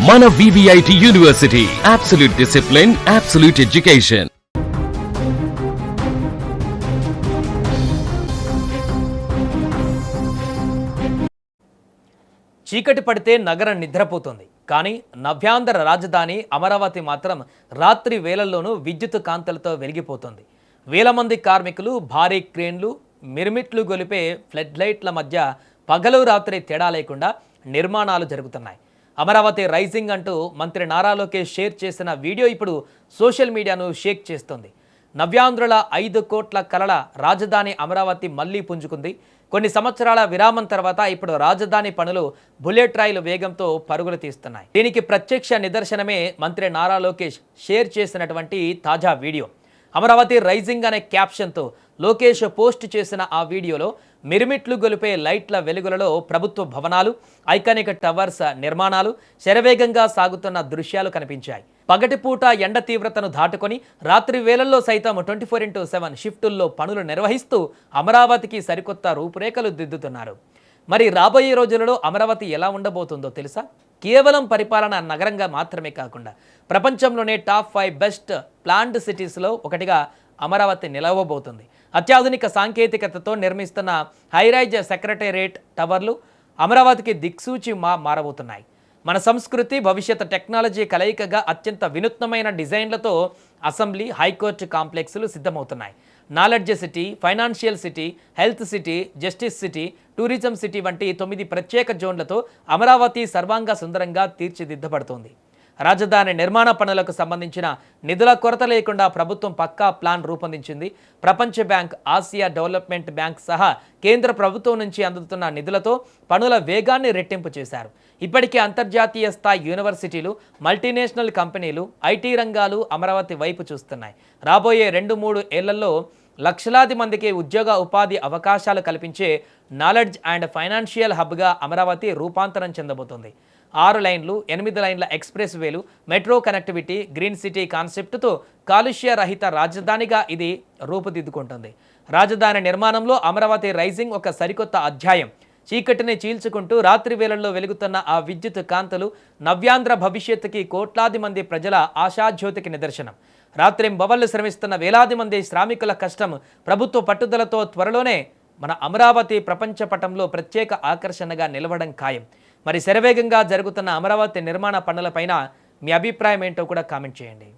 మన VVIT university, absolute discipline, absolute education. చీకటి పడితే నగరం నిద్రపోతుంది. కానీ నవ్యాంధ్ర రాజధాని అమరావతి మాత్రం రాత్రి వేళల్లోనూ విద్యుత్ కాంతులతో వెలిగిపోతుంది. వేల మంది కార్మికులు భారీ క్రేన్లు, మిరుమిట్లు గొలిపే ఫ్లడ్ లైట్ల మధ్య పగలు రాత్రి తేడా లేకుండా నిర్మాణాలు జరుగుతున్నాయి. అమరావతి రైజింగ్ అంటూ మంత్రి నారా లోకేష్ షేర్ చేసిన వీడియో ఇప్పుడు సోషల్ మీడియాను షేక్ చేస్తుంది. నవ్యాంధ్రుల 5 కోట్ల కలల రాజధాని అమరావతి మళ్లీ పుంజుకుంది. కొన్ని సంవత్సరాల విరామం తర్వాత ఇప్పుడు రాజధాని పనులు బుల్లెట్ రైలు వేగంతో పరుగులు తీస్తున్నాయి. దీనికి ప్రత్యక్ష నిదర్శనమే మంత్రి నారా లోకేష్ షేర్ చేసినటువంటి తాజా వీడియో. అమరావతి రైజింగ్ అనే క్యాప్షన్తో లోకేష్ పోస్ట్ చేసిన ఆ వీడియోలో మిరుమిట్లు గొలిపే లైట్ల వెలుగులలో ప్రభుత్వ భవనాలు, ఐకానిక్ టవర్స్ నిర్మాణాలు శరవేగంగా సాగుతున్న దృశ్యాలు కనిపించాయి. పగటిపూట ఎండ తీవ్రతను దాటుకొని రాత్రి వేళల్లో సైతం 24/7 షిఫ్టుల్లో పనులు నిర్వహిస్తూ అమరావతికి సరికొత్త రూపురేఖలు దిద్దుతున్నారు. మరి రాబోయే రోజులలో అమరావతి ఎలా ఉండబోతుందో తెలుసా? కేవలం పరిపాలన నగరంగా మాత్రమే కాకుండా ప్రపంచంలోనే టాప్ 5 బెస్ట్ ప్లాన్డ్ సిటీస్లో ఒకటిగా అమరావతి నిలవబోతుంది. అత్యాధునిక సాంకేతికతతో నిర్మిస్తున్న హైరైజ్ సెక్రటేరియట్ టవర్లు అమరావతికి దిక్సూచి మారబోతున్నాయి. మన సంస్కృతి, భవిష్యత్ టెక్నాలజీ కలయికగా అత్యంత వినూత్నమైన డిజైన్లతో అసెంబ్లీ, హైకోర్టు కాంప్లెక్స్లు సిద్ధమవుతున్నాయి. Knowledge city, financial city, health city, justice city, tourism city వంటి 9 ప్రత్యేక జోన్లతో అమరావతి సర్వాంగ సుందరంగా తీర్చిదిద్దబడుతోంది. రాజధాని నిర్మాణ పనులకు సంబంధించిన నిధుల కొరత లేకుండా ప్రభుత్వం పక్కా ప్లాన్ రూపొందించింది. ప్రపంచ బ్యాంక్, ఆసియా డెవలప్మెంట్ బ్యాంక్ సహా కేంద్ర ప్రభుత్వం నుంచి అందుతున్న నిధులతో పనుల వేగాన్ని రెట్టింపు చేశారు. ఇప్పటికే అంతర్జాతీయ స్థాయి యూనివర్సిటీలు, మల్టీనేషనల్ కంపెనీలు, ఐటీ రంగాలు అమరావతి వైపు చూస్తున్నాయి. రాబోయే 2-3 ఏళ్లలో లక్షలాది మందికి ఉద్యోగ ఉపాధి అవకాశాలు కల్పించే నాలెడ్జ్ అండ్ ఫైనాన్షియల్ హబ్గా అమరావతి రూపాంతరం చెందబోతోంది. 6 లైన్లు, 8 లైన్ల ఎక్స్ప్రెస్ వేలు, మెట్రో కనెక్టివిటీ, గ్రీన్ సిటీ కాన్సెప్ట్తో కాలుష్య రహిత రాజధానిగా ఇది రూపుదిద్దుకుంటుంది. రాజధాని నిర్మాణంలో అమరావతి రైజింగ్ ఒక సరికొత్త అధ్యాయం. చీకటిని చీల్చుకుంటూ రాత్రి వేళల్లో వెలుగుతున్న ఆ విద్యుత్ కాంతులు నవ్యాంధ్ర భవిష్యత్తుకి కోట్లాది మంది ప్రజల ఆశాజ్యోతికి నిదర్శనం. రాత్రింబవళ్లు శ్రమిస్తున్న వేలాది మంది శ్రామికుల కష్టం, ప్రభుత్వ పట్టుదలతో త్వరలోనే మన అమరావతి ప్రపంచ పటంలో ప్రత్యేక ఆకర్షణగా నిలవడం ఖాయం. మరి శరవేగంగా జరుగుతున్న అమరావతి నిర్మాణ పనులపైన మీ అభిప్రాయం ఏంటో కూడా కామెంట్ చేయండి.